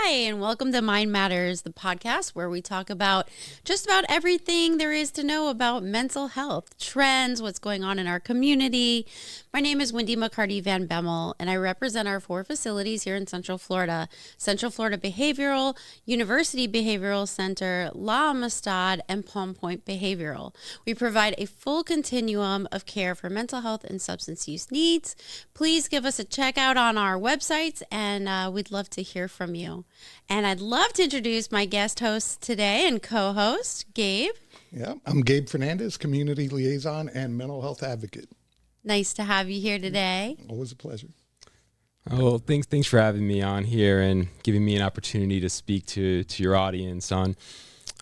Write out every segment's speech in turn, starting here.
Hi, and welcome to Mind Matters, the podcast where we talk about just about everything there is to know about mental health, trends, what's going on in our community. My name is Wendy McCarty Van Bemmel, and I represent our 4 facilities here in Central Florida. Central Florida Behavioral, University Behavioral Center, La Amistad, and Palm Point Behavioral. We provide a full continuum of care for mental health and substance use needs. Please give us a check out on our websites, and we'd love to hear from you. And I'd love to introduce my guest host today and co-host, Gabe. Yeah, I'm Gabe Fernandez, community liaison and mental health advocate. Nice to have you here today. Always a pleasure. Oh, well, thanks for having me on here and giving me an opportunity to speak to your audience on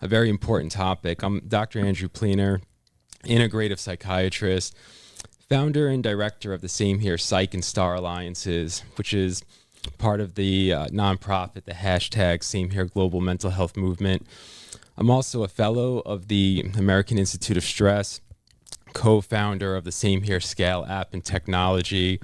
a very important topic. I'm Dr. Andrew Pleener, integrative psychiatrist, founder and director of the Same Here Psych and Star Alliances, which is part of the nonprofit, the hashtag Same Here Global Mental Health Movement. I'm also a fellow of the American Institute of Stress, co-founder of the Same Here Scale app and technology,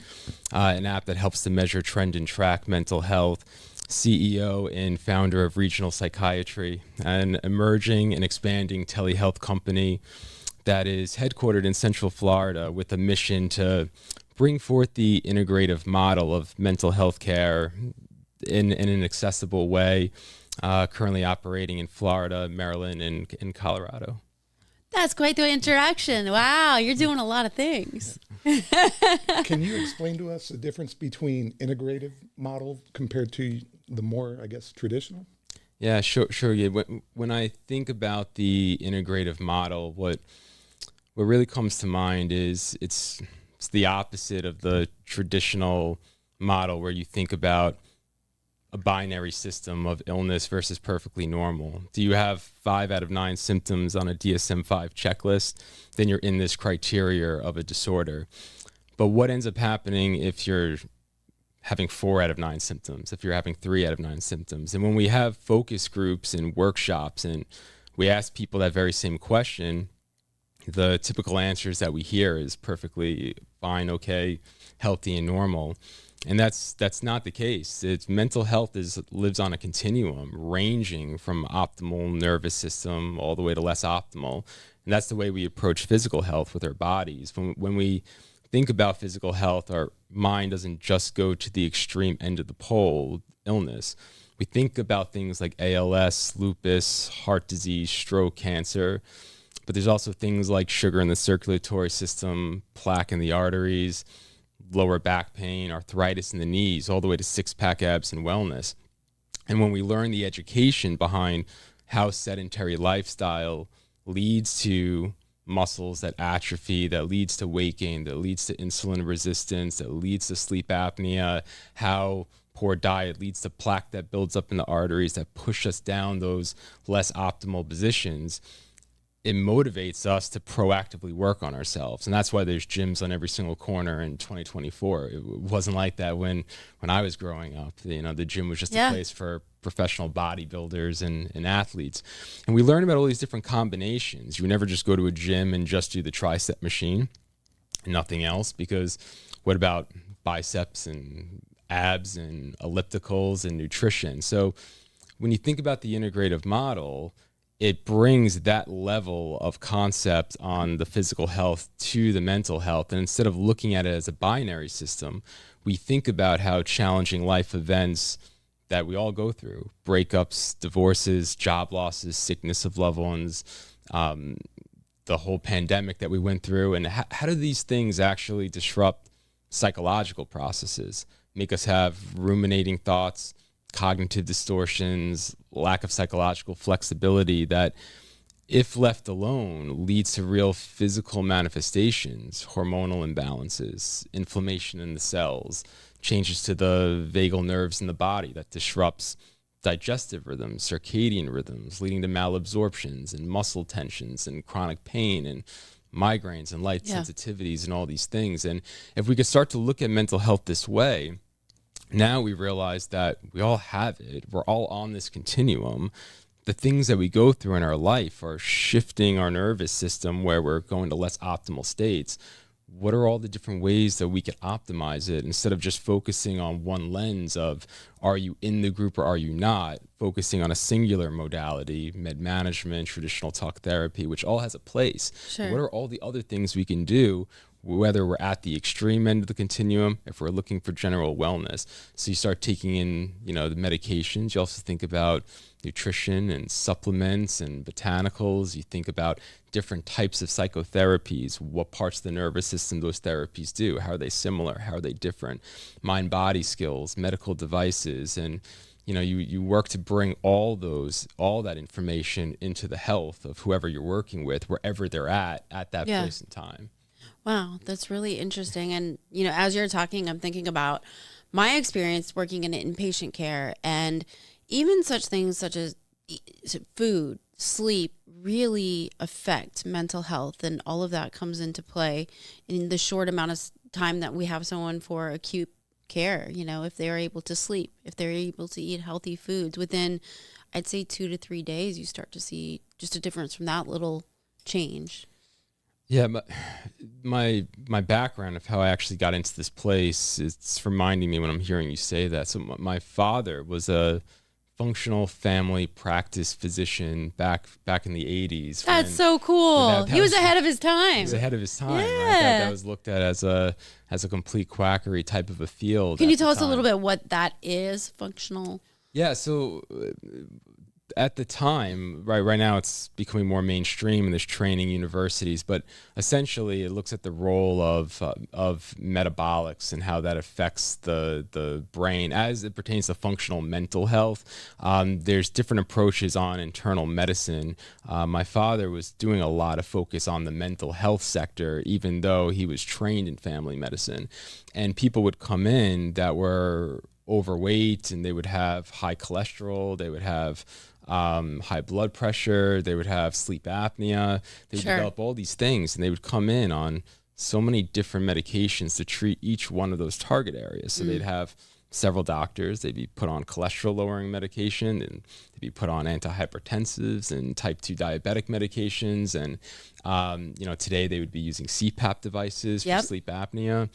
an app that helps to measure, trend, and track mental health, CEO and founder of Regional Psychiatry, an emerging and expanding telehealth company that is headquartered in Central Florida with a mission to bring forth the integrative model of mental health care in an accessible way, currently operating in Florida, Maryland, and in Colorado. That's quite the interaction. Wow, you're doing a lot of things. Can you explain to us the difference between integrative model compared to the more, I guess, traditional? Yeah, sure. Yeah. When I think about the integrative model, what really comes to mind is it's the opposite of the traditional model where you think about a binary system of illness versus perfectly normal. Do you have 5 out of 9 symptoms on a DSM-5 checklist? Then you're in this criteria of a disorder. But what ends up happening if you're having 4 out of 9 symptoms, if you're having 3 out of 9 symptoms? And when we have focus groups and workshops and we ask people that very same question, the typical answers that we hear is perfectly fine, okay, healthy, and normal. And that's not the case. It's mental health lives on a continuum ranging from optimal nervous system all the way to less optimal. And that's the way we approach physical health with our bodies. When we think about physical health, our mind doesn't just go to the extreme end of the pole, illness. We think about things like ALS, lupus, heart disease, stroke, cancer. But there's also things like sugar in the circulatory system, plaque in the arteries, lower back pain, arthritis in the knees, all the way to six-pack abs and wellness. And when we learn the education behind how sedentary lifestyle leads to muscles that atrophy, that leads to weight gain, that leads to insulin resistance, that leads to sleep apnea, how poor diet leads to plaque that builds up in the arteries that push us down those less optimal positions, it motivates us to proactively work on ourselves. And that's why there's gyms on every single corner in 2024. It wasn't like that when I was growing up. You know, the gym was just a place for professional bodybuilders and athletes. And we learn about all these different combinations. You never just go to a gym and just do the tricep machine and nothing else, because what about biceps and abs and ellipticals and nutrition? So when you think about the integrative model, it brings that level of concept on the physical health to the mental health. And instead of looking at it as a binary system, we think about how challenging life events that we all go through, breakups, divorces, job losses, sickness of loved ones, the whole pandemic that we went through, and how do these things actually disrupt psychological processes, make us have ruminating thoughts, cognitive distortions, lack of psychological flexibility that, if left alone, leads to real physical manifestations, hormonal imbalances, inflammation in the cells, changes to the vagal nerves in the body that disrupts digestive rhythms, circadian rhythms, leading to malabsorptions and muscle tensions and chronic pain and migraines and light sensitivities and all these things. And if we could start to look at mental health this way, now we realize that we all have it. We're all on this continuum. The things that we go through in our life are shifting our nervous system where we're going to less optimal states. what are all the different ways that we could optimize it instead of just focusing on one lens of are you in the group or are you not, focusing on a singular modality, med management, traditional talk therapy, which all has a place. Sure. What are all the other things we can do, whether we're at the extreme end of the continuum, if we're looking for general wellness? So you start taking in, the medications. You also think about nutrition and supplements and botanicals. You think about different types of psychotherapies, what parts of the nervous system those therapies do, how are they similar, how are they different, mind-body skills, medical devices, and you work to bring all that information into the health of whoever you're working with, wherever they're at that place and time. Wow, that's really interesting. And, as you're talking, I'm thinking about my experience working in inpatient care, and even such things such as food, sleep really affect mental health, and all of that comes into play in the short amount of time that we have someone for acute care. If they're able to sleep, if they're able to eat healthy foods, within, I'd say 2 to 3 days, you start to see just a difference from that little change. Yeah, my background of how I actually got into this place, it's reminding me when I'm hearing you say that. So my father was a functional family practice physician back in the 80s. That's so cool. He was ahead of his time. He was ahead of his time. Yeah. Right? That was looked at as a complete quackery type of a field. Can you tell us a little bit what that is, functional? Yeah, so at the time, right now it's becoming more mainstream and there's training universities, but essentially it looks at the role of metabolics and how that affects the brain as it pertains to functional mental health. There's different approaches on internal medicine. My father was doing a lot of focus on the mental health sector, even though he was trained in family medicine. And people would come in that were overweight, and they would have high cholesterol, they would have high blood pressure, they would have sleep apnea, they would develop all these things, and they would come in on so many different medications to treat each one of those target areas. So they'd have several doctors, they'd be put on cholesterol lowering medication, and they'd be put on antihypertensives and type 2 diabetic medications, and today they would be using CPAP devices for sleep apnea.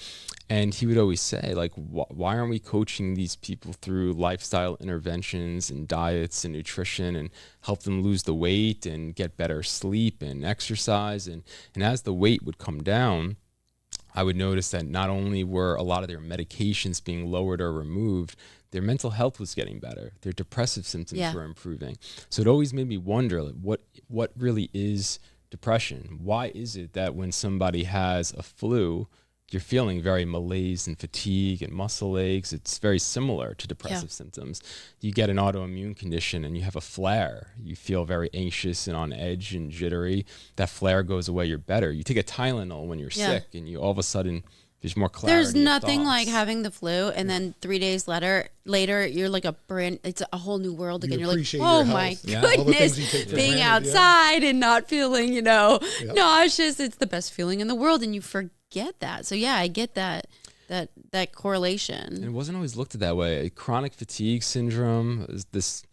And he would always say, like, why aren't we coaching these people through lifestyle interventions and diets and nutrition and help them lose the weight and get better sleep and exercise? And as the weight would come down, I would notice that not only were a lot of their medications being lowered or removed, their mental health was getting better. Their depressive symptoms were improving. So it always made me wonder, like, what really is depression? Why is it that when somebody has a flu, you're feeling very malaise and fatigue and muscle aches? It's very similar to depressive symptoms. You get an autoimmune condition and you have a flare. You feel very anxious and on edge and jittery. That flare goes away, you're better. You take a Tylenol when you're sick, and you all of a sudden there's more clarity. There's nothing like having the flu, and then 3 days later you're like it's a whole new world again. You're like, oh my goodness, being outside and not feeling, nauseous. It's the best feeling in the world, and you forget that. So I get that correlation. And it wasn't always looked at that way. Chronic fatigue syndrome is this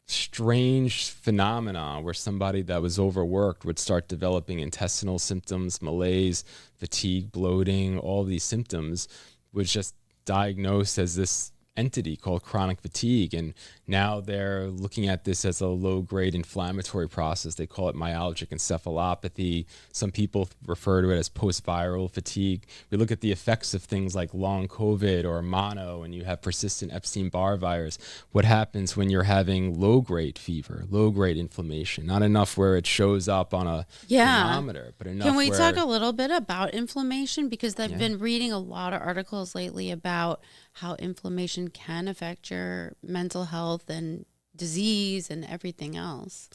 strange phenomenon where somebody that was overworked would start developing intestinal symptoms, malaise, fatigue, bloating. All these symptoms was just diagnosed as this entity called chronic fatigue, and now they're looking at this as a low-grade inflammatory process. They call it myalgic encephalopathy. Some people refer to it as post-viral fatigue. We look at the effects of things like long COVID or mono, and you have persistent Epstein-Barr virus. What happens when you're having low-grade fever, low-grade inflammation? Not enough where it shows up on a thermometer, but enough. Can we talk a little bit about inflammation? Because I've been reading a lot of articles lately about how inflammation can affect your mental health and disease and everything else.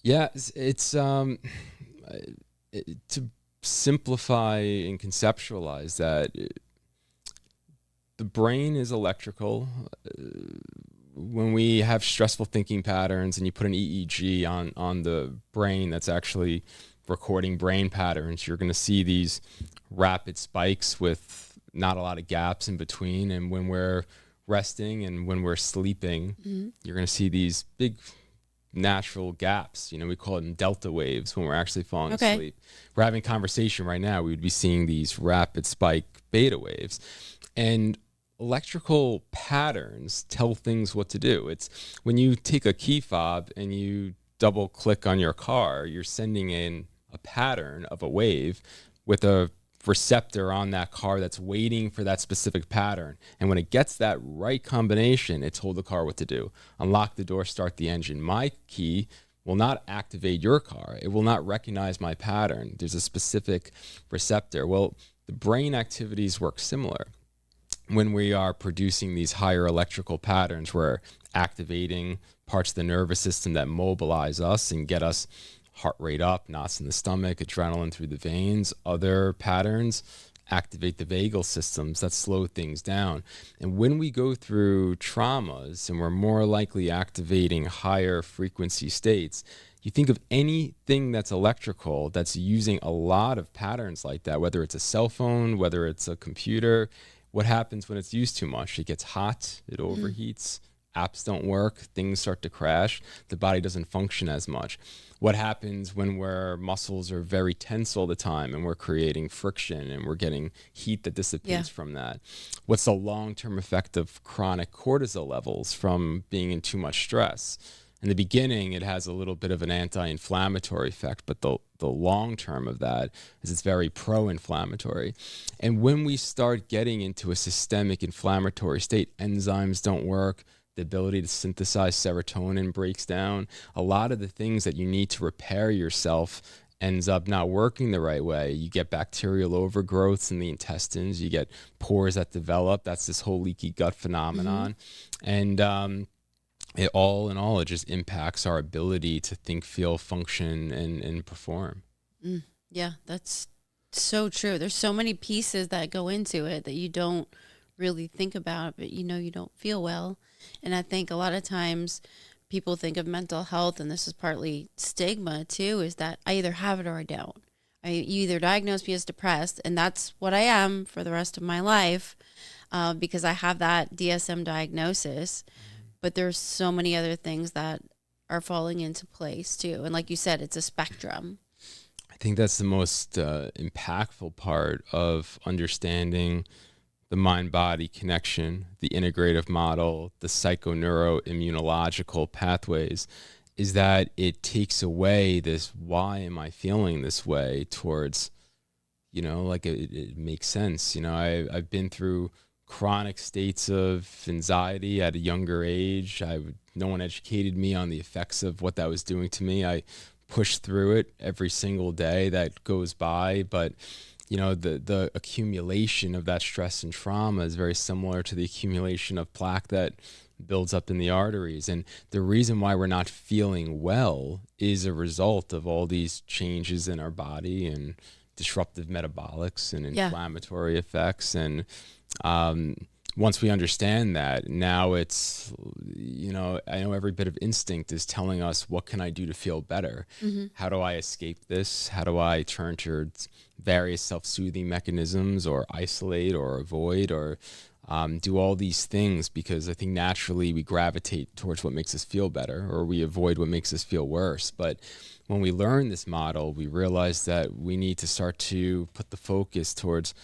Yeah, it's to simplify and conceptualize that the brain is electrical. When we have stressful thinking patterns and you put an EEG on the brain that's actually recording brain patterns, you're going to see these rapid spikes with not a lot of gaps in between. And when we're resting and when we're sleeping, you're going to see these big natural gaps. We call them delta waves when we're actually falling Okay. asleep. We're having a conversation right now. We would be seeing these rapid spike beta waves. And electrical patterns tell things what to do. It's when you take a key fob and you double click on your car, you're sending in a pattern of a wave with a receptor on that car that's waiting for that specific pattern. And when it gets that right combination, it told the car what to do. Unlock the door, start the engine. My key will not activate your car. It will not recognize my pattern. There's a specific receptor. Well, the brain activities work similar. When we are producing these higher electrical patterns, we're activating parts of the nervous system that mobilize us and get us heart rate up, knots in the stomach, adrenaline through the veins. Other patterns activate the vagal systems that slow things down. And when we go through traumas and we're more likely activating higher frequency states, you think of anything that's electrical that's using a lot of patterns like that, whether it's a cell phone, whether it's a computer. What happens when it's used too much? It gets hot, it overheats, apps don't work, things start to crash, the body doesn't function as much. What happens when our muscles are very tense all the time and we're creating friction and we're getting heat that dissipates from that? What's the long-term effect of chronic cortisol levels from being in too much stress? In the beginning, it has a little bit of an anti-inflammatory effect, but the long term of that is it's very pro-inflammatory. And when we start getting into a systemic inflammatory state, enzymes don't work, the ability to synthesize serotonin breaks down. A lot of the things that you need to repair yourself ends up not working the right way. You get bacterial overgrowths in the intestines, you get pores that develop. That's this whole leaky gut phenomenon. And it all in all, it just impacts our ability to think, feel, function, and perform. Yeah, that's so true. There's so many pieces that go into it that you don't really think about, but you don't feel well. And I think a lot of times people think of mental health, and this is partly stigma too, is that I either have it or I don't. You either diagnose me as depressed, and that's what I am for the rest of my life because I have that DSM diagnosis. But there's so many other things that are falling into place too. And like you said, it's a spectrum. I think that's the most impactful part of understanding the mind-body connection, the integrative model, the psychoneuroimmunological pathways, is that it takes away this, why am I feeling this way, towards, like it makes sense. I've been through chronic states of anxiety at a younger age. No one educated me on the effects of what that was doing to me. I pushed through it every single day that goes by, but the accumulation of that stress and trauma is very similar to the accumulation of plaque that builds up in the arteries. And the reason why we're not feeling well is a result of all these changes in our body and disruptive metabolics and inflammatory effects. And once we understand that, now it's, I know every bit of instinct is telling us, what can I do to feel better? How do I escape this? How do I turn to various self-soothing mechanisms, or isolate or avoid, or do all these things? Because I think naturally we gravitate towards what makes us feel better, or we avoid what makes us feel worse. But when we learn this model, we realize that we need to start to put the focus towards,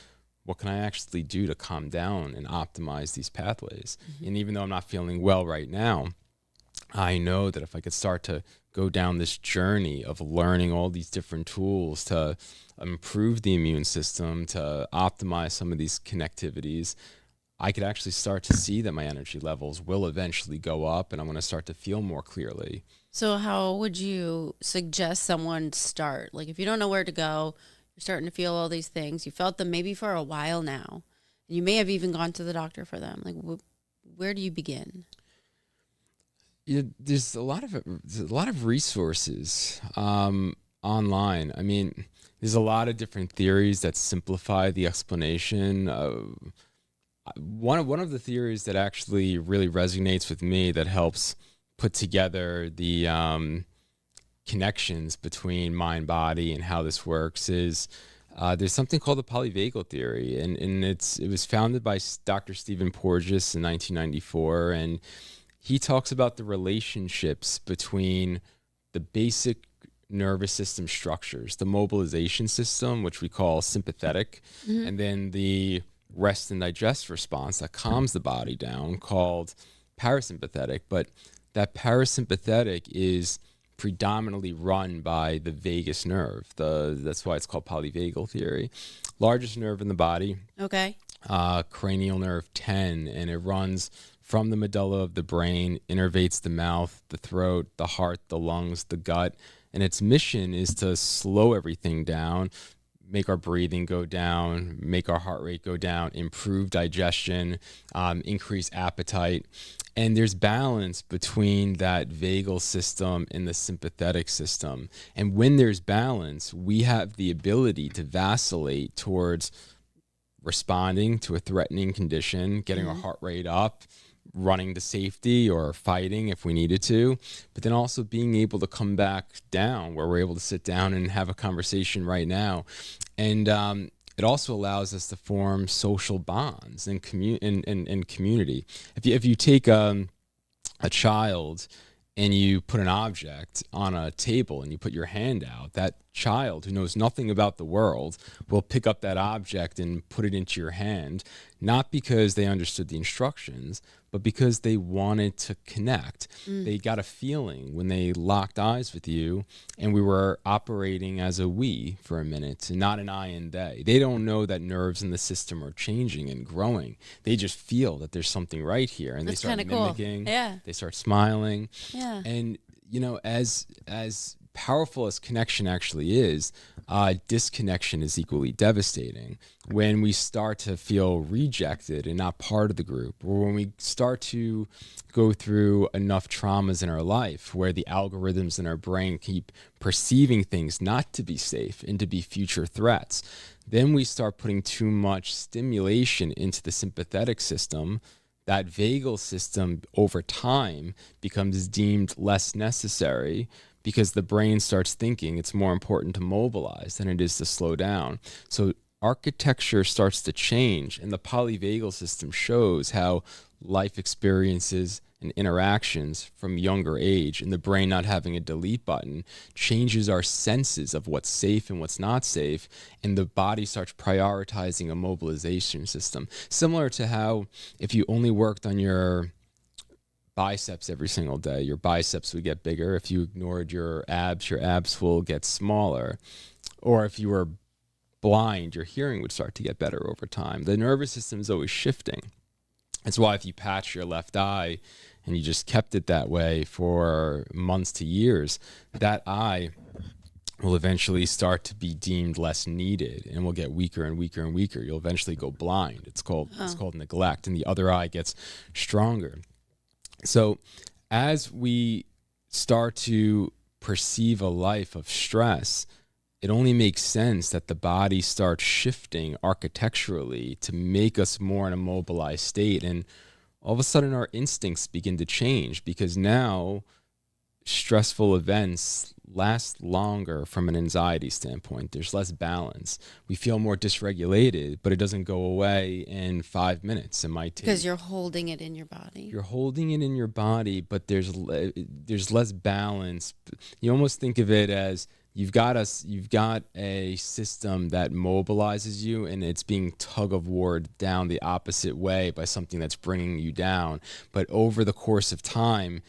what can I actually do to calm down and optimize these pathways? And even though I'm not feeling well right now, I know that if I could start to go down this journey of learning all these different tools to improve the immune system, to optimize some of these connectivities, I could actually start to see that my energy levels will eventually go up, and I'm going to start to feel more clearly. So how would you suggest someone start? Like, if you don't know where to go, you're starting to feel all these things. You felt them maybe for a while now. And you may have even gone to the doctor for them. Like, where do you begin? There's a lot of resources online. I mean, there's a lot of different theories that simplify the explanation. One of the theories that actually really resonates with me, that helps put together the connections between mind, body, and how this works, is there's something called the Polyvagal Theory, and it was founded by Dr. Stephen Porges in 1994, and he talks about the relationships between the basic nervous system structures, the mobilization system, which we call sympathetic, and then the rest and digest response that calms the body down, called parasympathetic. But that parasympathetic is predominantly run by the vagus nerve. That's why it's called polyvagal theory. Largest nerve in the body, Okay. cranial nerve 10, and it runs from the medulla of the brain, innervates the mouth, the throat, the heart, the lungs, the gut. And its mission is to slow everything down, make our breathing go down, make our heart rate go down, improve digestion, increase appetite. And there's balance between that vagal system and the sympathetic system. And when there's balance, we have the ability to vacillate towards responding to a threatening condition, getting our heart rate up, running to safety or fighting if we needed to, but then also being able to come back down where we're able to sit down and have a conversation right now. And it also allows us to form social bonds and community. If you take a child and you put an object on a table and you put your hand out, that child who knows nothing about the world will pick up that object and put it into your hand, not because they understood the instructions, but because they wanted to connect. They got a feeling when they locked eyes with you, and we were operating as a we for a minute, and not an I and they. They don't know that nerves in the system are changing and growing. They just feel that there's something right here, and That's they start kinda cool. mimicking. Yeah. They start smiling. Yeah. And, you know, as powerful as connection actually is, disconnection is equally devastating. When we start to feel rejected and not part of the group, or when we start to go through enough traumas in our life where the algorithms in our brain keep perceiving things not to be safe and to be future threats, then we start putting too much stimulation into the sympathetic system. That vagal system over time becomes deemed less necessary because the brain starts thinking it's more important to mobilize than it is to slow down. So architecture starts to change, and the polyvagal system shows how life experiences and interactions from younger age, and the brain not having a delete button, changes our senses of what's safe and what's not safe, and the body starts prioritizing a mobilization system. Similar to how if you only worked on your biceps every single day, your biceps would get bigger. If you ignored your abs will get smaller. Or if you were blind, your hearing would start to get better over time. The nervous system is always shifting. That's why if you patch your left eye and you just kept it that way for months to years, that eye will eventually start to be deemed less needed and will get weaker and weaker and weaker. You'll eventually go blind. It's called neglect, and the other eye gets stronger. So as we start to perceive a life of stress, it only makes sense that the body starts shifting architecturally to make us more in a mobilized state. And all of a sudden our instincts begin to change, because now stressful events last longer from an anxiety standpoint. There's less balance. We feel more dysregulated, but it doesn't go away in 5 minutes. It might take, Because you're holding it in your body. you're holding it in your body, but there's less balance. You almost think of it as you've got a system that mobilizes you, and it's being tug of warred down the opposite way by something that's bringing you down. But over the course of time,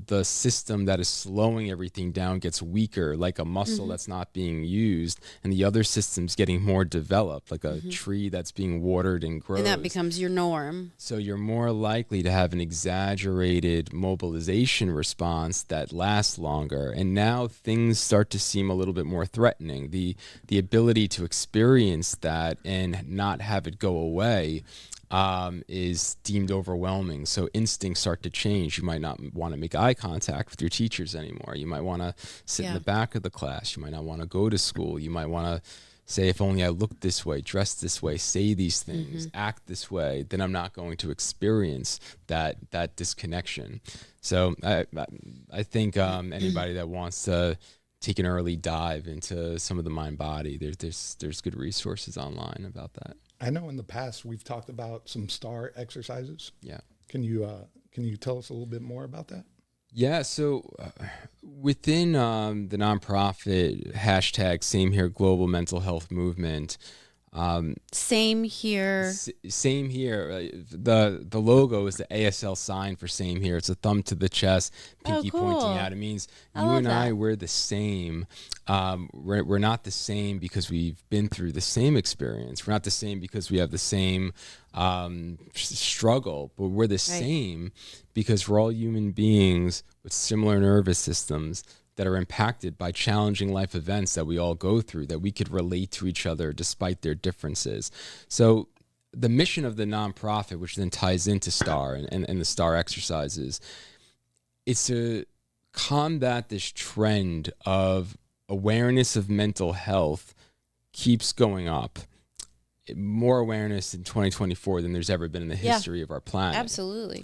the system that is slowing everything down gets weaker, like a muscle that's not being used, and the other system's getting more developed, like a tree that's being watered and grows. And that becomes your norm. So you're more likely to have an exaggerated mobilization response that lasts longer. And now things start to seem a little bit more threatening. The ability to experience that and not have it go away is deemed overwhelming. So instincts start to change. You might not want to make eye contact with your teachers anymore. You might want to sit in the back of the class. You might not want to go to school. You might want to say, if only I looked this way, dressed this way, say these things, act this way, then I'm not going to experience that disconnection. So I think anybody that wants to take an early dive into some of the mind body, there's good resources online about that. I know in the past we've talked about some STAR exercises. Yeah. Can you tell us a little bit more about that? Yeah, so within the nonprofit hashtag Same Here Global Mental Health Movement, Same here. Same here. The logo is the ASL sign for same here. It's a thumb to the chest, pinky cool. pointing out. It means I you love and I, that. we're the same. We're not the same because we've been through the same experience. We're not the same because we have the same struggle, but we're the same because we're all human beings with similar nervous systems that are impacted by challenging life events that we all go through, that we could relate to each other despite their differences. So the mission of the nonprofit, which then ties into STAR and the STAR exercises, is to combat this trend of awareness of mental health keeps going up. More awareness in 2024 than there's ever been in the history of our planet. Absolutely.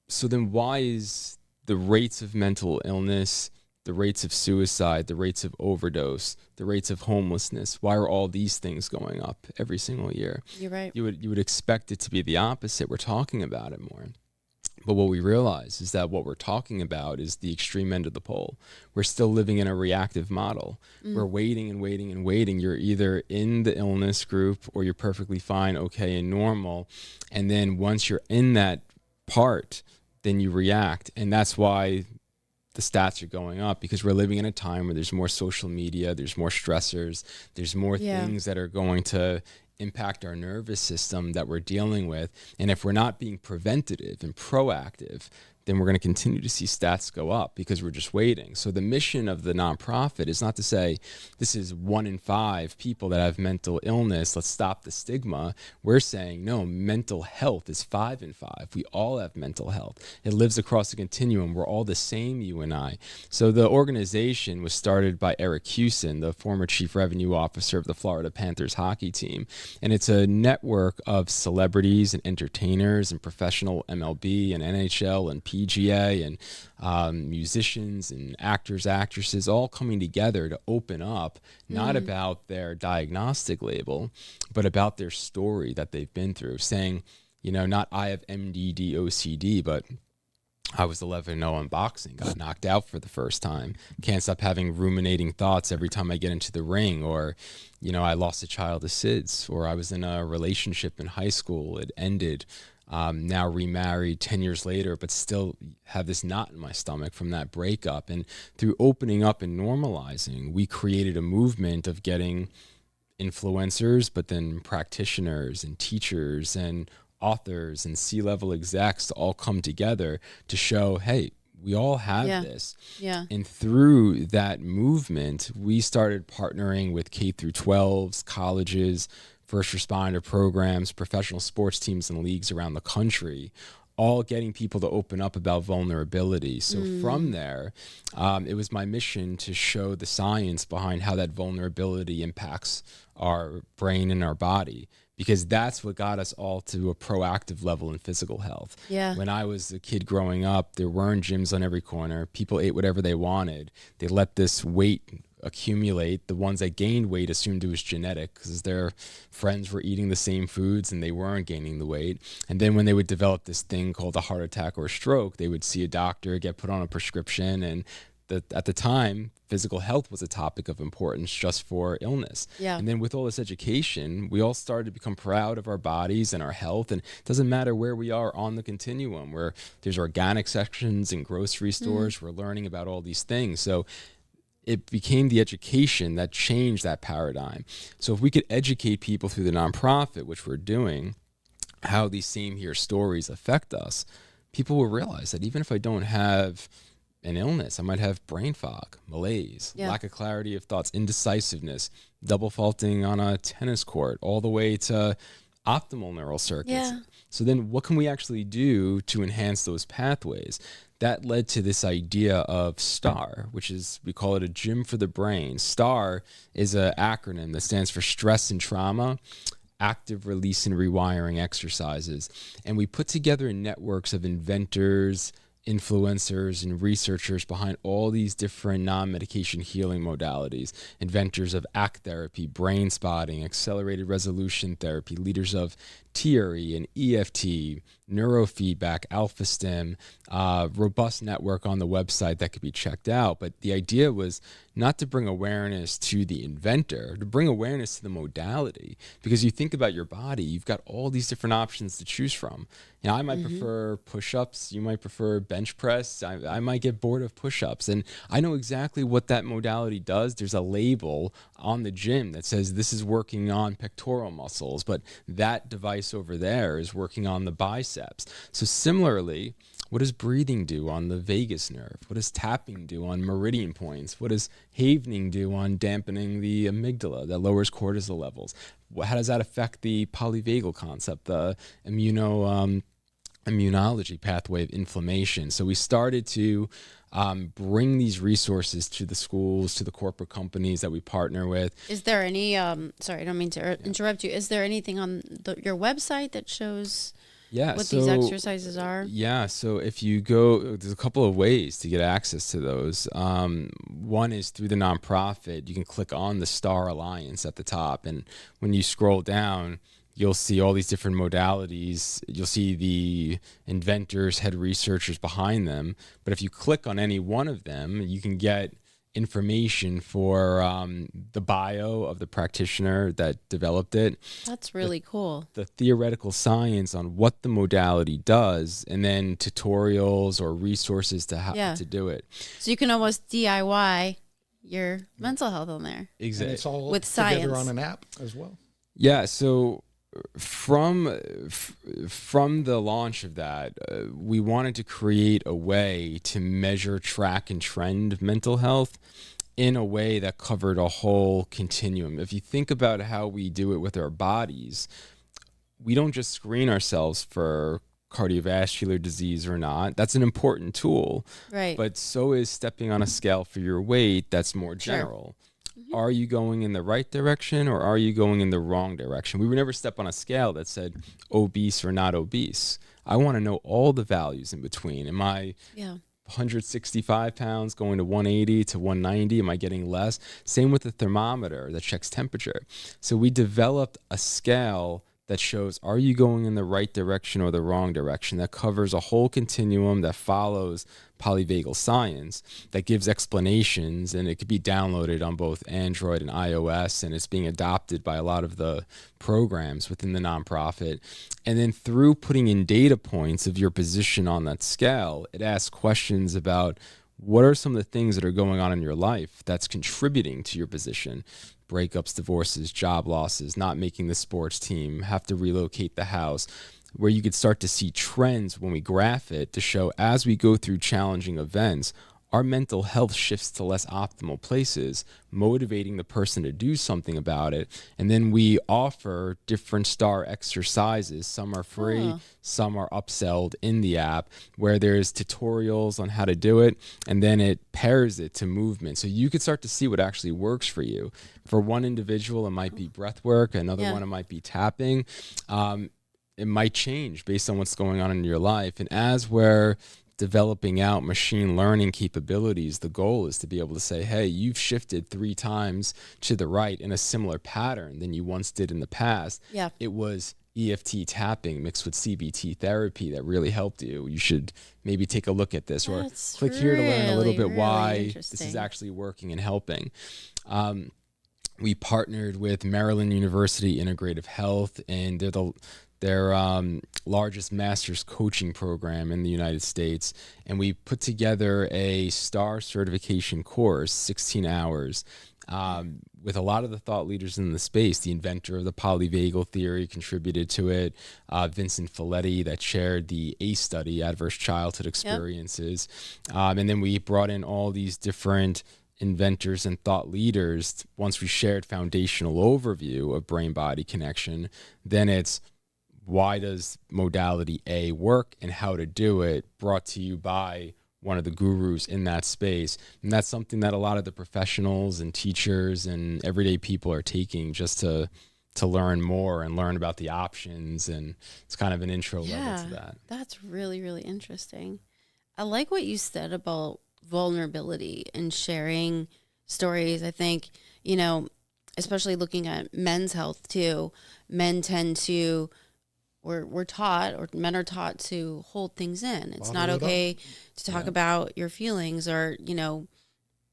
So then why is the rates of mental illness, the rates of suicide, the rates of overdose, the rates of homelessness, why are all these things going up every single year? You're right. You would expect it to be the opposite. We're talking about it more. But what we realize is that what we're talking about is the extreme end of the pole. We're still living in a reactive model. We're waiting and waiting and waiting. You're either in the illness group or you're perfectly fine, okay, and normal. And then once you're in that part, then you react. And that's why the stats are going up, because we're living in a time where there's more social media, there's more stressors, there's more things that are going to impact our nervous system that we're dealing with. And if we're not being preventative and proactive, then we're going to continue to see stats go up because we're just waiting. So the mission of the nonprofit is not to say this is 1 in 5 people that have mental illness, let's stop the stigma. We're saying, no, mental health is 5 in 5. We all have mental health. It lives across the continuum. We're all the same, you and I. So the organization was started by Eric Hewson, the former chief revenue officer of the Florida Panthers hockey team. And it's a network of celebrities and entertainers and professional MLB and NHL and PGA and musicians and actors, actresses, all coming together to open up, not about their diagnostic label, but about their story that they've been through, saying, you know, not I have MDD, OCD, but I was 11-0 in boxing, got knocked out for the first time, can't stop having ruminating thoughts every time I get into the ring, or, you know, I lost a child to SIDS, or I was in a relationship in high school, it ended, now remarried 10 years later, but still have this knot in my stomach from that breakup. And through opening up and normalizing, we created a movement of getting influencers, but then practitioners and teachers and authors and C-level execs to all come together to show, hey, we all have this. Yeah. And through that movement, we started partnering with K through 12s, colleges, first responder programs, professional sports teams and leagues around the country, all getting people to open up about vulnerability. So from there, it was my mission to show the science behind how that vulnerability impacts our brain and our body, because that's what got us all to a proactive level in physical health. Yeah. When I was a kid growing up, there weren't gyms on every corner. People ate whatever they wanted. They let this weight accumulate. The ones that gained weight assumed it was genetic because their friends were eating the same foods and they weren't gaining the weight. And then when they would develop this thing called a heart attack or a stroke, they would see a doctor, get put on a prescription, and at the time, physical health was a topic of importance just for illness. Yeah. And then with all this education, we all started to become proud of our bodies and our health. And it doesn't matter where we are on the continuum, where there's organic sections in grocery stores, we're learning about all these things. So it became the education that changed that paradigm. So if we could educate people through the nonprofit, which we're doing, how these same here stories affect us, people will realize that even if I don't have an illness, I might have brain fog, malaise, lack of clarity of thoughts, indecisiveness, double faulting on a tennis court, all the way to optimal neural circuits. Yeah. So then what can we actually do to enhance those pathways? That led to this idea of STAR, which is, we call it a gym for the brain. STAR is an acronym that stands for stress and trauma, active release and rewiring exercises. And we put together networks of inventors, influencers and researchers behind all these different non-medication healing modalities, inventors of ACT therapy, brain spotting, accelerated resolution therapy, leaders of TRE and EFT, neurofeedback, alpha stim, robust network on the website that could be checked out. But the idea was not to bring awareness to the inventor, to bring awareness to the modality. Because you think about your body, you've got all these different options to choose from. You know, I might prefer push-ups, you might prefer bench press, I might get bored of push-ups. And I know exactly what that modality does. There's a label on the gym that says this is working on pectoral muscles, but that device over there is working on the biceps. So similarly, what does breathing do on the vagus nerve? What does tapping do on meridian points? What does havening do on dampening the amygdala that lowers cortisol levels? How does that affect the polyvagal concept, the immunology pathway of inflammation? So we started to bring these resources to the schools, to the corporate companies that we partner with. Is there any, sorry, I don't mean to interrupt you. Is there anything on your website that shows what these exercises are? Yeah, so if you go, there's a couple of ways to get access to those. One is through the nonprofit. You can click on the Star Alliance at the top, and when you scroll down, you'll see all these different modalities. You'll see the inventors, head researchers behind them. But if you click on any one of them, you can get information for the bio of the practitioner that developed it. That's really cool. The theoretical science on what the modality does, and then tutorials or resources to how to do it. So you can almost DIY your mental health on there. Exactly. And it's all with together science on an app as well. Yeah, so from the launch of that, we wanted to create a way to measure, track, and trend mental health in a way that covered a whole continuum. If you think about how we do it with our bodies, we don't just screen ourselves for cardiovascular disease or not. That's an important tool, right? But so is stepping on a scale for your weight. That's more general. Are you going in the right direction, or are you going in the wrong direction? We would never step on a scale that said obese or not obese. I want to know all the values in between. Am I 165 pounds going to 180 to 190? Am I getting less? Same with the thermometer that checks temperature. So we developed a scale that shows, are you going in the right direction or the wrong direction? That covers a whole continuum, that follows polyvagal science, that gives explanations, and it could be downloaded on both Android and iOS, and it's being adopted by a lot of the programs within the nonprofit. And then through putting in data points of your position on that scale, it asks questions about what are some of the things that are going on in your life that's contributing to your position. Breakups, divorces, job losses, not making the sports team, have to relocate the house, where you could start to see trends when we graph it to show as we go through challenging events, our mental health shifts to less optimal places, motivating the person to do something about it. And then we offer different STAR exercises. Some are free, some are upselled in the app, where there's tutorials on how to do it, and then it pairs it to movement. So you could start to see what actually works for you. For one individual, it might be breath work. Another one, it might be tapping. It might change based on what's going on in your life. And as we're developing out machine learning capabilities, the goal is to be able to say, hey, you've shifted 3 times to the right in a similar pattern than you once did in the past. Yeah. It was EFT tapping mixed with CBT therapy that really helped you. You should maybe take a look at this, or click here to learn a little bit why this is actually working and helping. We partnered with Maryland University Integrative Health, and they're their largest master's coaching program in the United States. And we put together a STAR certification course, 16 hours, with a lot of the thought leaders in the space. The inventor of the Polyvagal Theory contributed to it. Vincent Folletti, that chaired the ACE study, Adverse Childhood Experiences. And then we brought in all these different inventors and thought leaders. Once we shared foundational overview of brain-body connection, then it's why does modality A work and how to do it, brought to you by one of the gurus in that space. And that's something that a lot of the professionals and teachers and everyday people are taking just to learn more and learn about the options. And it's kind of an intro level to that. That's really, really interesting. I like what you said about vulnerability and sharing stories. I think, you know, especially looking at men's health too, men tend to, we're taught, or men are taught to hold things in. It's not Bottle it up. okay to talk about your feelings, or, you know,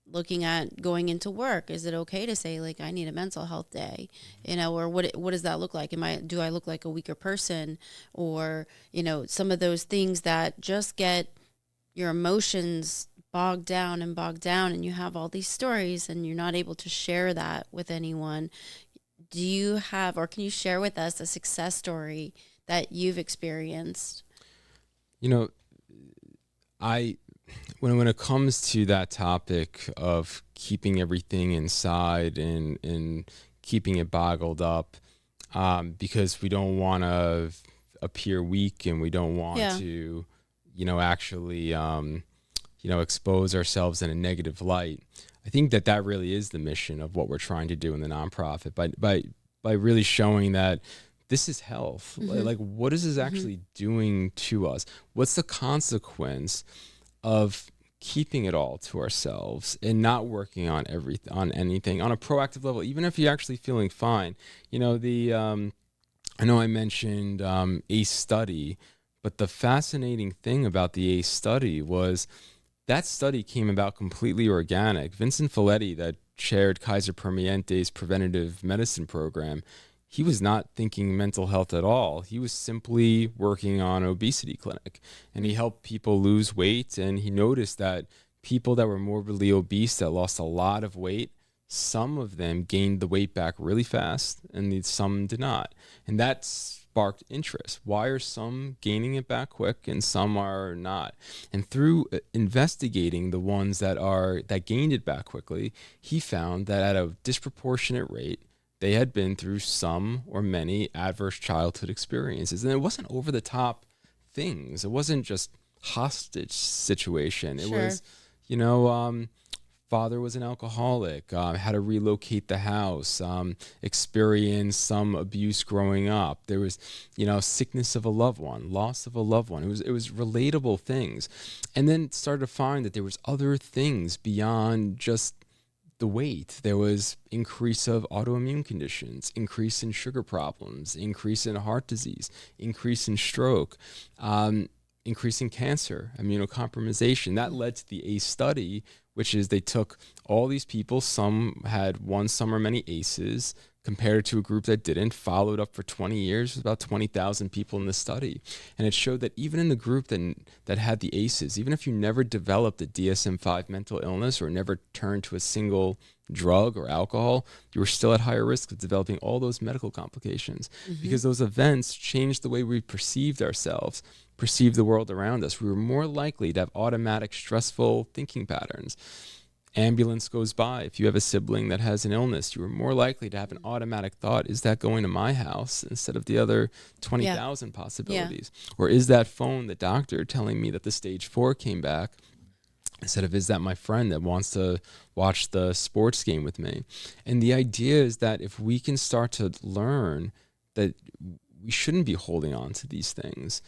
looking at going into work. Is it okay to say, like, I need a mental health day, you know, or what does that look like? Do I look like a weaker person? Or, you know, some of those things that just get your emotions bogged down, and you have all these stories and you're not able to share that with anyone. Do you have, or can you share with us a success story that you've experienced? You know, I when it comes to that topic of keeping everything inside and keeping it boggled up, because we don't want to appear weak and we don't want Yeah. to, actually, expose ourselves in a negative light. I think that really is the mission of what we're trying to do in the nonprofit, by really showing that this is health. Like, what is this actually doing to us? What's the consequence of keeping it all to ourselves and not working on anything on a proactive level, even if you're actually feeling fine? I know I mentioned ACE study, but the fascinating thing about the ACE study was that study came about completely organic. Vincent Folletti, that chaired Kaiser Permanente's preventative medicine program, he was not thinking mental health at all. He was simply working on obesity clinic, and he helped people lose weight. And he noticed that people that were morbidly obese, that lost a lot of weight, some of them gained the weight back really fast, and some did not. And that sparked interest. Why are some gaining it back quick and some are not? And through investigating the ones that gained it back quickly, he found that at a disproportionate rate, they had been through some or many adverse childhood experiences. And it wasn't over the top things. It wasn't just hostage situation. It Sure. was, father was an alcoholic, had to relocate the house, experienced some abuse growing up. There was, sickness of a loved one, loss of a loved one. It was relatable things. And then started to find that there was other things beyond just the weight. There was increase of autoimmune conditions, increase in sugar problems, increase in heart disease, increase in stroke, increase in cancer, immunocompromisation. That led to the ACE study, which is they took all these people, some had one, some or many ACEs, compared it to a group that didn't, followed up for 20 years, about 20,000 people in the study. And it showed that even in the group that had the ACEs, even if you never developed a DSM-5 mental illness or never turned to a single drug or alcohol, you were still at higher risk of developing all those medical complications, because those events changed the way we perceived ourselves, perceived the world around us. We were more likely to have automatic, stressful thinking patterns. Ambulance goes by. If you have a sibling that has an illness, you are more likely to have an automatic thought, is that going to my house, instead of the other 20,000 possibilities? Or is that phone the doctor telling me that the stage 4 came back, instead of, is that my friend that wants to watch the sports game with me? And the idea is that if we can start to learn that we shouldn't be holding on to these things,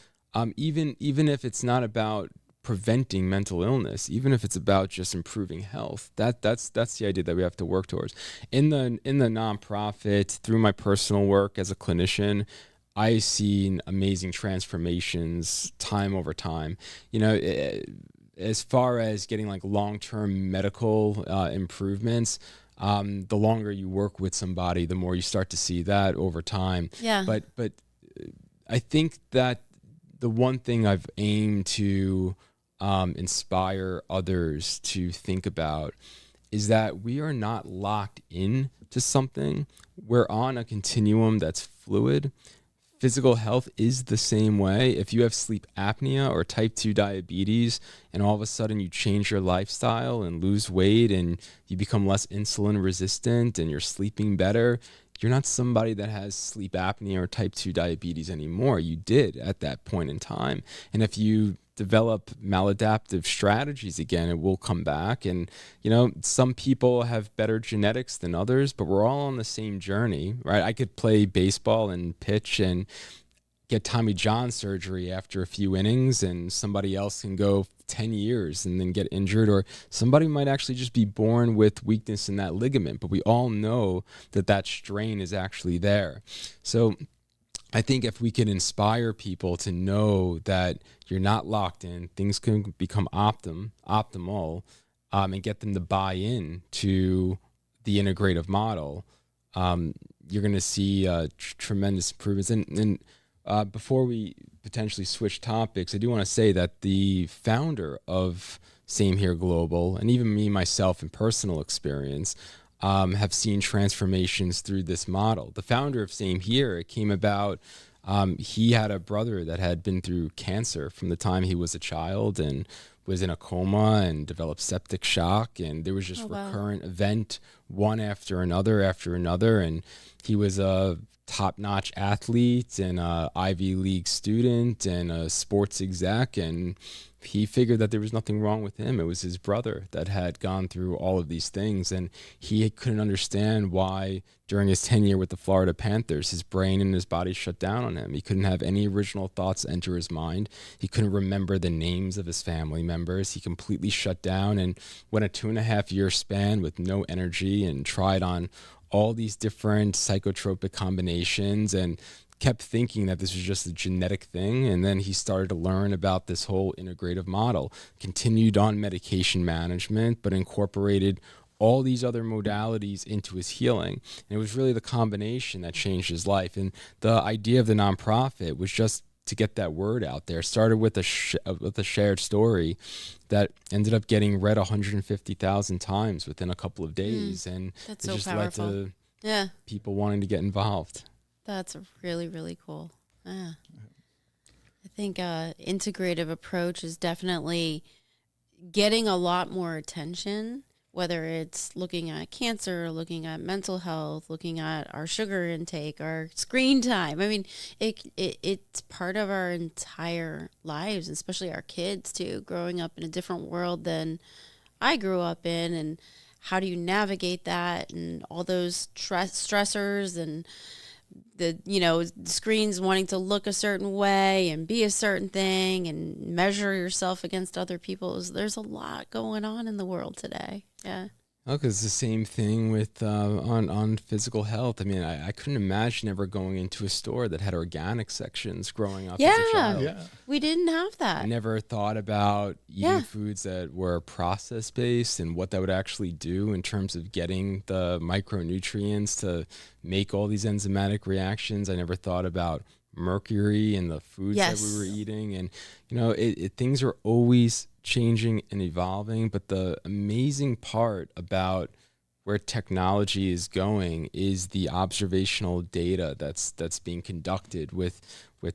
even if it's not about preventing mental illness, even if it's about just improving health, that's the idea that we have to work towards. In the nonprofit, through my personal work as a clinician, I've seen amazing transformations time over time. As far as getting like long-term medical improvements, the longer you work with somebody, the more you start to see that over time. Yeah. But I think that the one thing I've aimed to inspire others to think about is that we are not locked in to something. We're on a continuum that's fluid. Physical health is the same way. If you have sleep apnea or type 2 diabetes, and all of a sudden you change your lifestyle and lose weight and you become less insulin resistant and you're sleeping better, you're not somebody that has sleep apnea or type 2 diabetes anymore. You did at that point in time. And if you develop maladaptive strategies again, it will come back. And, some people have better genetics than others, but we're all on the same journey, right? I could play baseball and pitch and get Tommy John surgery after a few innings, and somebody else can go 10 years and then get injured, or somebody might actually just be born with weakness in that ligament, but we all know that that strain is actually there. So I think if we can inspire people to know that you're not locked in, things can become optimal, and get them to buy in to the integrative model, you're going to see tremendous improvements. And before we potentially switch topics, I do want to say that the founder of Same Here Global, and even me, myself, in personal experience, have seen transformations through this model. The founder of Same Here, it came about, he had a brother that had been through cancer from the time he was a child and was in a coma and developed septic shock. And there was just recurrent event, one after another. And he was a top-notch athlete and a Ivy League student and a sports exec, and he figured that there was nothing wrong with him. It was his brother that had gone through all of these things, and he couldn't understand why during his tenure with the Florida Panthers, his brain and his body shut down on him. He couldn't have any original thoughts enter his mind. He couldn't remember the names of his family members. He completely shut down and went a 2.5-year span with no energy and tried on all these different psychotropic combinations and kept thinking that this was just a genetic thing. And then he started to learn about this whole integrative model, continued on medication management, but incorporated all these other modalities into his healing. And it was really the combination that changed his life. And the idea of the nonprofit was just to get that word out there. It started with a shared story that ended up getting read 150,000 times within a couple of days. And that's it so just powerful. led to people wanting to get involved. That's really, really cool. Yeah. I think integrative approach is definitely getting a lot more attention, whether it's looking at cancer, looking at mental health, looking at our sugar intake, our screen time. I mean, it's part of our entire lives, especially our kids too, growing up in a different world than I grew up in. And how do you navigate that and all those stressors and the screens wanting to look a certain way and be a certain thing and measure yourself against other people. There's a lot going on in the world today. Yeah. Oh, because it's the same thing with on physical health. I mean, I couldn't imagine ever going into a store that had organic sections growing up as a child. Yeah. We didn't have that. I never thought about eating foods that were process-based and what that would actually do in terms of getting the micronutrients to make all these enzymatic reactions. I never thought about mercury in the foods that we were eating. And, things are always changing and evolving, but the amazing part about where technology is going is the observational data that's being conducted with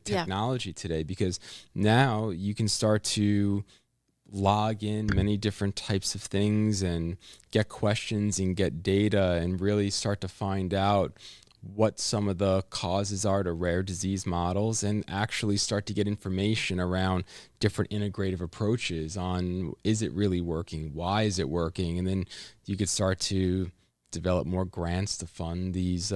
technology today, because now you can start to log in many different types of things and get questions and get data and really start to find out what some of the causes are to rare disease models, and actually start to get information around different integrative approaches on, is it really working? Why is it working? And then you could start to develop more grants to fund these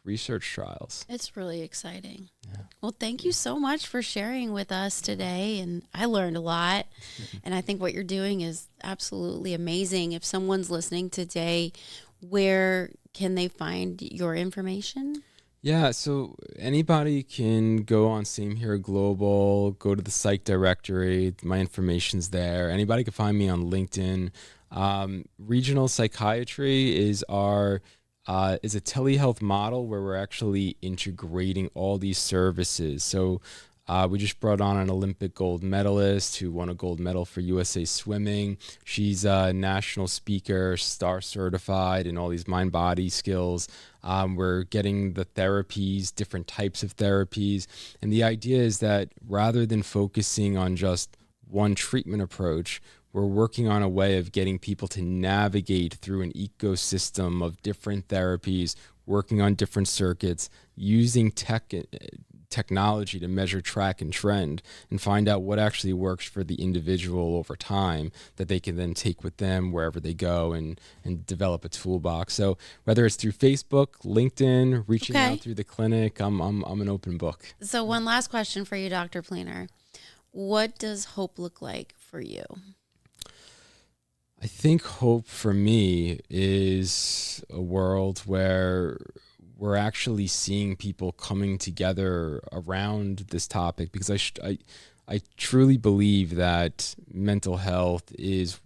research trials. It's really exciting. Yeah. Well, thank you so much for sharing with us today. And I learned a lot. And I think what you're doing is absolutely amazing. If someone's listening today, where can they find your information? Yeah, so anybody can go on Same Here Global, go to the psych directory. My information's there. Anybody can find me on LinkedIn. Regional psychiatry is a telehealth model where we're actually integrating all these services. So we just brought on an Olympic gold medalist who won a gold medal for USA Swimming. She's a national speaker, STAR certified in all these mind-body skills. We're getting the therapies, different types of therapies. And the idea is that rather than focusing on just one treatment approach, we're working on a way of getting people to navigate through an ecosystem of different therapies, working on different circuits, using tech technology to measure, track, and trend and find out what actually works for the individual over time that they can then take with them wherever they go and develop a toolbox. So whether it's through Facebook, LinkedIn, reaching out through the clinic, I'm an open book. So one last question for you, Dr. Pleener. What does hope look like for you? I think hope for me is a world where we're actually seeing people coming together around this topic, because I truly believe that mental health is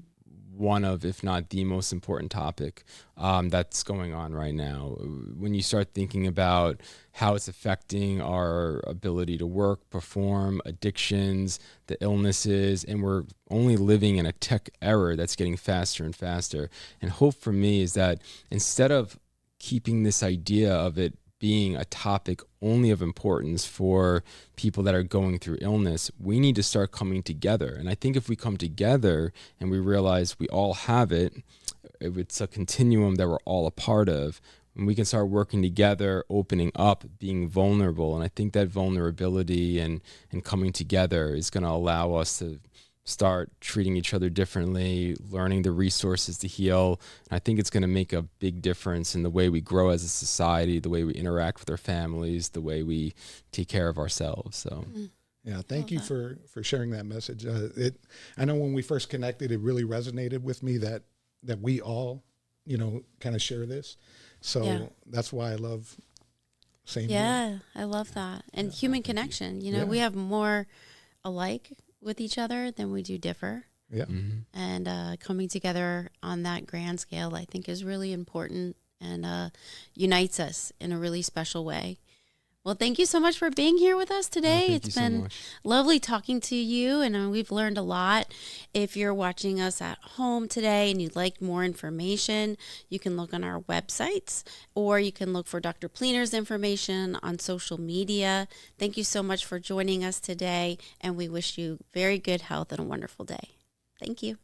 one of, if not the most important topic that's going on right now. When you start thinking about how it's affecting our ability to work, perform, addictions, the illnesses, and we're only living in a tech era that's getting faster and faster. And hope for me is that instead of keeping this idea of it being a topic only of importance for people that are going through illness, we need to start coming together. And I think if we come together and we realize we all have it, it's a continuum that we're all a part of, and we can start working together, opening up, being vulnerable. And I think that vulnerability and coming together is going to allow us to start treating each other differently, learning the resources to heal. And I think it's going to make a big difference in the way we grow as a society, the way we interact with our families, the way we take care of ourselves. So, yeah, thank you for sharing that message. I know when we first connected, it really resonated with me that we all, kind of share this. So that's why I love saying Yeah, I love that. And human connection, we have more alike with each other than we do differ. Yeah. Mm-hmm. And coming together on that grand scale, I think, is really important and unites us in a really special way. Well, thank you so much for being here with us today. It's been lovely talking to you, and we've learned a lot. If you're watching us at home today and you'd like more information, you can look on our websites, or you can look for Dr. Pleener's information on social media. Thank you so much for joining us today, and we wish you very good health and a wonderful day. Thank you.